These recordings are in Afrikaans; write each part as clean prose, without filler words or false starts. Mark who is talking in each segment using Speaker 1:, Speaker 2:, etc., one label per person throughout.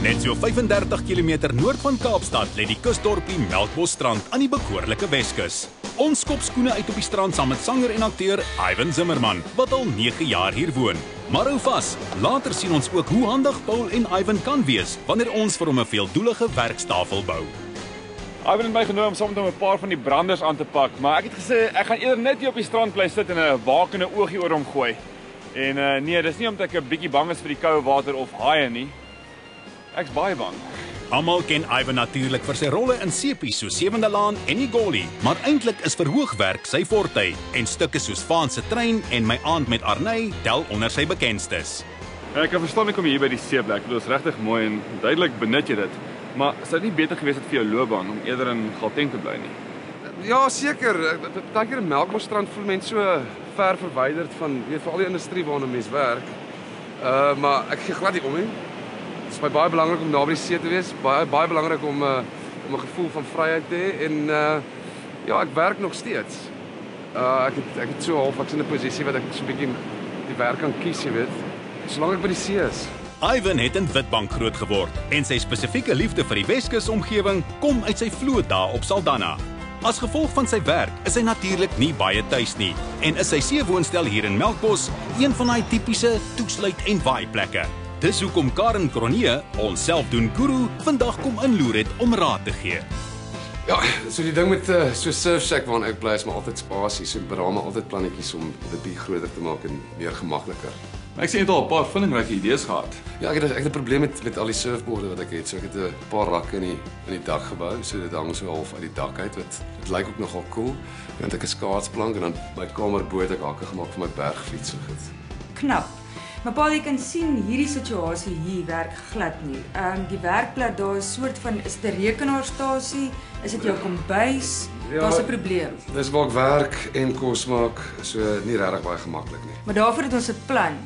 Speaker 1: Net so 35 km noord van Kaapstad lê die kusdorpie Melkbosstrand aan die bekoorlike Weskus. Ons skop skoene uit op die strand saam met sanger en akteur Ivan Zimmerman, wat al 9 jaar hier woon. Maar hou vas, later sien ons ook hoe handig Paul en Ivan kan wees wanneer ons vir hom 'n veeldoelige werkstafel bou.
Speaker 2: Ivan het my genooi om saam met hom 'n paar van die branders aan te pak, maar ek het gesê ek gaan eerder net hier op die strand bly sit en 'n wakende oogie oor hom gooi. En nee, dis nie omdat ek 'n bietjie bang is vir die koue water of haie nie. Ek's baie bang.
Speaker 1: Almal ken Ivan natuurlik vir sy rolle in sepies soos Sewende Laan en Igoli, maar eintlik is verhoogwerk sy forte en stukke soos Vaan se trein en My aand met Arney tel onder sy bekendstes.
Speaker 2: Ek kan verstaan ek kom hier by die seeplek. Dit is regtig mooi en duidelik benut jy dit. Maar sou dit nie beter gewees het vir jou loopbaan om eerder in Gauteng te bly nie?
Speaker 3: Ja, seker. Partykeer in Melkbosstrand voel mense so ver verwyderd van, weet, vir al die industrie waarna mense werk. Maar ek gee glad nie om nie. Het is baie belangrik om daar by die see te wees, baie belangrik om 'n gevoel van vryheid te hê en ja, ek werk nog steeds. Ek het so half ek's in 'n posisie wat ek so 'n bietjie die werk kan kies, jy weet, solank ek by die see is.
Speaker 1: Ivan het in Witbank groot geword en sy spesifieke liefde vir die Weskus omgewing kom uit sy vlootdae op Saldanha. As gevolg van sy werk is hy natuurlik nie baie tuis nie en is sy seewoonstel hier in Melkbos een van daai tipiese toesluit en waai plekke. Dis hoekom Karen Cronje, ons selfdoen guru, vandag kom inloer het om raad te gee.
Speaker 3: Ja, so die ding met so surf shack waarna ek bly is maar altyd spasie, so beraam altyd plannetjies om dit bietjie groter te maak en meer gemakliker.
Speaker 2: Ek sien jy het al 'n paar vindingryke idees gehad.
Speaker 3: Ja, ek het 'n probleem met al die surfboarde wat ek het. So ek het 'n paar rakke in die dak gebou, so dit hang so half uit die dak uit. Dit lyk ook nogal cool. Dan het ek 'n skaatsplank en dan my kamerbo het ek hakke gemaak vir my bergfiets so goed.
Speaker 4: Knap. Maar Paul, jy kan sien hierdie situasie hier werk glad nie. Die werkplek daar is 'n soort van, is dit 'n rekenaarstasie? Is dit jou kombuis?
Speaker 3: Ja,
Speaker 4: Daar's 'n probleem.
Speaker 3: Dis waar ek werk en kos maak, so nie regtig baie gemaklik nie.
Speaker 4: Maar daarvoor het ons 'n plan.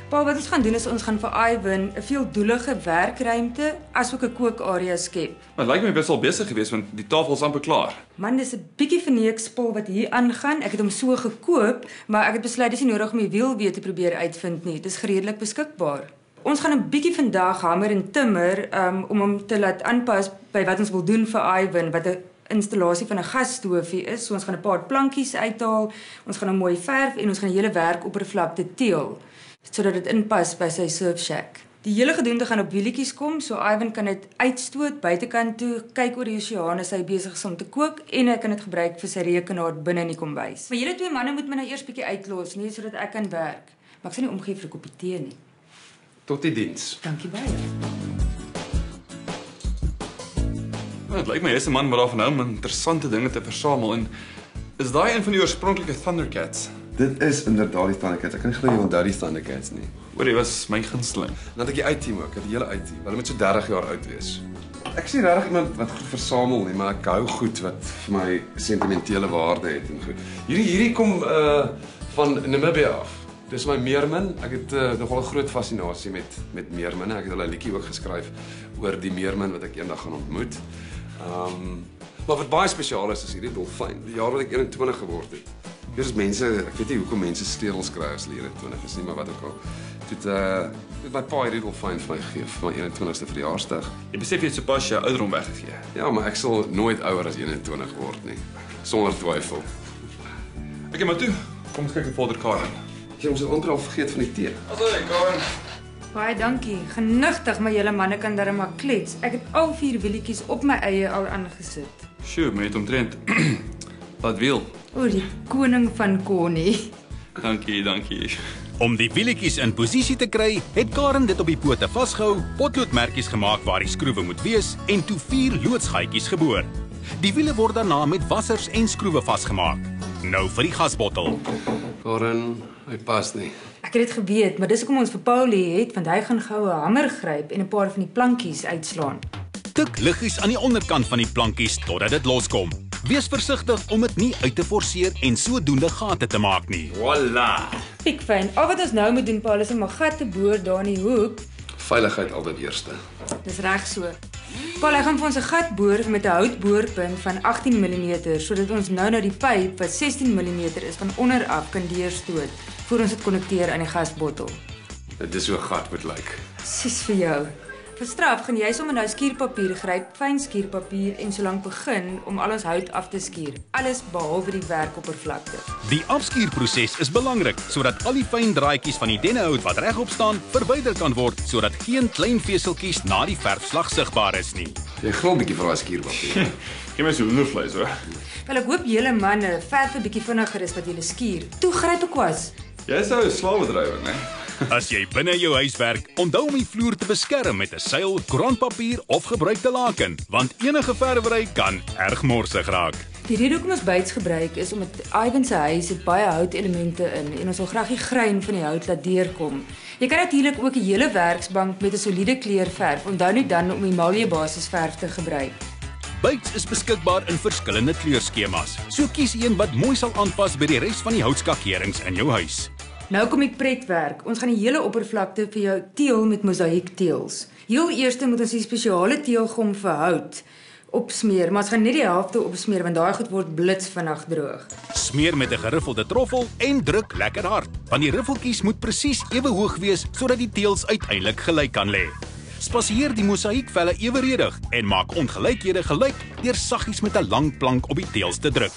Speaker 4: Paul, wat ons gaan doen is ons gaan vir Ivan 'n veeldoelige werkruimte asook 'n kookarea skep.
Speaker 2: Maar lyk my bes al besig geweest want die tafel is amper klaar.
Speaker 4: Man, dis 'n bietjie verneekspul wat hier aangaan. Ek het hom so gekoop, maar ek het besluit dis nie nodig om die wiel weer te probeer uitvind nie. Dis redelik beskikbaar. Ons gaan 'n bietjie vandag hamer en timmer om hom te laat aanpas by wat ons wil doen vir Ivan, wat 'n installasie van 'n gasstoofie is. So ons gaan 'n paar plankies uithaal, ons gaan hom mooi verf en ons gaan die hele werkoppervlakte teel sodat dit inpas by sy surf shack. Die hele gedoente gaan op wielietjies kom, so Ivan kan dit uitstoot buitekant toe, kyk oor die oseaan as hy besig is om te kook en hy kan dit gebruik vir sy rekenaar binne in die kombuis. Maar julle twee manne moet my nou eers bietjie uitlos, nie, sodat ek kan werk. Maar ek sal nie omgee vir 'n koppie tee nie.
Speaker 3: Tot die diens.
Speaker 4: Dankie baie.
Speaker 2: Het lyk my jy's 'n man wat daarvan hou om interessante dinge te versamel en is daai een van die oorspronklike Thundercats?
Speaker 3: Dit is inderdaad die Thundercats. Ek kan nie glo jy onthou die Thundercats nie.
Speaker 2: Hoor, jy was my gunsteling.
Speaker 3: Dan het ek die uit-team ook, ek het die hele uit-team. Hulle moet so 30 jaar oud wees. Ek sien regtig iemand wat goed versamel nie, maar ek hou goed wat vir my sentimentele waarde het en goed. Hierdie kom van Namibië af. Dis my meermin. Ek het nogal 'n groot fascinasie met meerminne. Ek het al 'n liedjie ook geskryf oor die meermin wat ek eendag gaan ontmoet. Maar wat baie spesiaal is hierdie dolfyn. Die jaar wat ek 21 geword het. Hier is mense, ek weet nie hoekom mense stedels kry as hulle 21 is nie, maar wat ook al. Toe my pa hierdie dolfyn vir my gegee vir my 21ste verjaarsdag.
Speaker 2: Jy besef jy het sopas jou ouderdom weggegee.
Speaker 3: Ja, maar ek sal nooit ouer as 21 word nie, sonder twyfel.
Speaker 2: Okay, maar toe, kom ons kyk na Vader Karen.
Speaker 3: Jy ons het amper al vergeet van die tee.
Speaker 2: Asai, Karen.
Speaker 4: Baie dankie. Genigtig, maar julle manne kan darem maar klets. Ek het al 4 wielietjies op my eie al aangesit.
Speaker 2: Sjoe, maar jy het omtrent wat wiel.
Speaker 4: O, die koning van Connie.
Speaker 2: Dankie.
Speaker 1: Om die wielietjies in posisie te kry, het Karen dit op die pote vasgehou, potloodmerkies gemaak waar die skroewe moet wees en toe 4 loodsgaatjies geboor. Die wiele word daarna met wassers en skroewe vasgemaak. Nou vir die gasbottel.
Speaker 3: Karen, hy pas nie.
Speaker 4: Ek het dit geweet, maar dis hoekom ons vir Paulie het, want hy gaan gou 'n hamer gryp en 'n paar van die plankies uitslaan.
Speaker 1: Tik liggies aan die onderkant van die plankies totdat dit loskom. Wees versigtig om dit nie uit te forceer en sodoende gate te maak nie.
Speaker 2: Voila!
Speaker 4: Piekfyn. Al wat ons nou moet doen, Paul, is om 'n gat te boor daar in die hoek.
Speaker 3: Veiligheid altyd eerste.
Speaker 4: Dis reg so. Paul, hy gaan vir ons 'n gat boor met 'n houtboorpunt van 18 mm sodat ons nou die pyp wat 16 mm is van onder af kan deurstoot voor ons dit konnekteer aan die gasbottel.
Speaker 3: Dis hoe 'n gat moet lyk.
Speaker 4: Sis vir jou. Vir straf gaan jy sommer nou skierpapier gryp, fyn skierpapier en solank begin om al ons hout af te skuur. Alles behalwe die werkoppervlakte.
Speaker 1: Die afskuurproses is belangrik sodat al die fyn draadjies van die dennehout wat regop staan verwyder kan word sodat geen klein veseltjies na die verfslag sigbaar is nie.
Speaker 3: Jy glo 'n bietjie vir daai skierpapier.
Speaker 2: Gee my so hoendervleis hoor.
Speaker 4: Wel ek hoop julle manne verf 'n bietjie vinniger is wat julle skuur. Toe gryp 'n kwas.
Speaker 2: Jy sou 'n slawedrywer, né?
Speaker 1: As jy binne jou huis werk, onthou om die vloer te beskerm met 'n seil, koerantpapier of gebruikte laken, want enige verwery kan erg morsig raak.
Speaker 4: Die rede hoekom ons bytes gebruik is omdat Ivan se huis het baie houtelemente in en ons wil graag die grein van die hout laat deurkom. Jy kan natuurlik ook 'n hele werksbank met 'n soliede kleurverf. Onthou net dan om Emaille basisverf te gebruik.
Speaker 1: Bytes is beskikbaar in verskillende kleurskemas. So kies een wat mooi sal aanpas by die res van die houtskakerings in jou huis.
Speaker 4: Nou kom die pretwerk. Ons gaan die hele oppervlakte vir jou teel met mosaïekteels. Heel eers moet ons die spesiale teelgom vir hout opsmeer, maar ons gaan net die helfte opsmeer want daai goed word blits vinnig droog.
Speaker 1: Smeer met 'n geriffelde troffel en druk lekker hard, want die riffeltjies moet presies ewe hoog wees sodat die teels uiteindelik gelyk kan lê. Spasieer die mosaïekvelle eweredig en maak ongelykhede gelyk deur saggies met 'n lang plank op die teels te druk.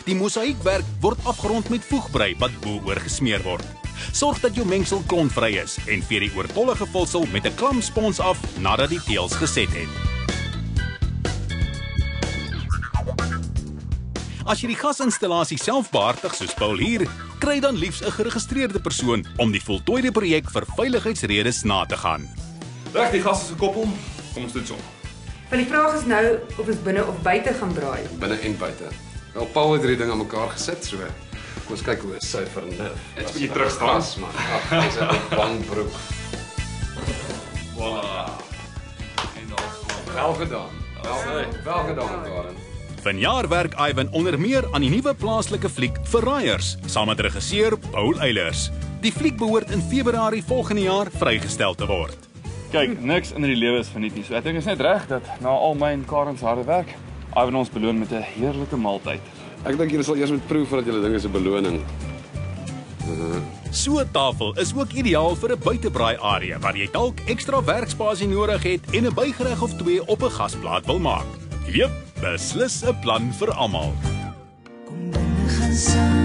Speaker 1: Die mosaïekwerk word afgerond met voegbrei wat bo-oor gesmeer word. Sorg dat jou mengsel klontvry is en vee die oortollige vulsel met 'n klam spons af nadat die teels geset het. As jy die gasinstallasie self behartig soos Paul hier, kry dan liefs 'n geregistreerde persoon om die voltooide projek vir veiligheidsredes na te gaan.
Speaker 2: Reg, die gas is gekoppel. Kom ons doen so.
Speaker 4: Want die vraag is nou of ons binne of buite gaan braai.
Speaker 3: Binne en buite. Wel, Paul het hierdie ding aan mekaar gesit, so. Kom ons kyk hoe is sy vernuf.
Speaker 2: Net 'n bietjie terug staan.
Speaker 3: Man. Ag, hy's 'n bangbroek.
Speaker 2: Voilà. En daar's
Speaker 3: Wel gedaan. Wel gedaan, Karen.
Speaker 1: Vanjaar werk Ivan onder meer aan die nuwe plaaslike fliek Verraaiers, saam met regisseur Paul Eilers. Die fliek behoort in Februarie volgende jaar vrygestel te word.
Speaker 2: Kyk, niks in die lewe is verniet nie. So ek dink is net reg dat na al my en Karen se harde werk, Ivan ons beloon met 'n heerlike maaltyd.
Speaker 3: Ek dink julle sal eers moet proe voordat julle ding is 'n beloning.
Speaker 1: So 'n tafel is ook ideaal vir 'n buitebraai area waar jy dalk ekstra werkspasie nodig het en 'n bygereg of twee op 'n gasplaat wil maak. Jep, beslis 'n plan vir almal.
Speaker 5: Kom binne gaan saam.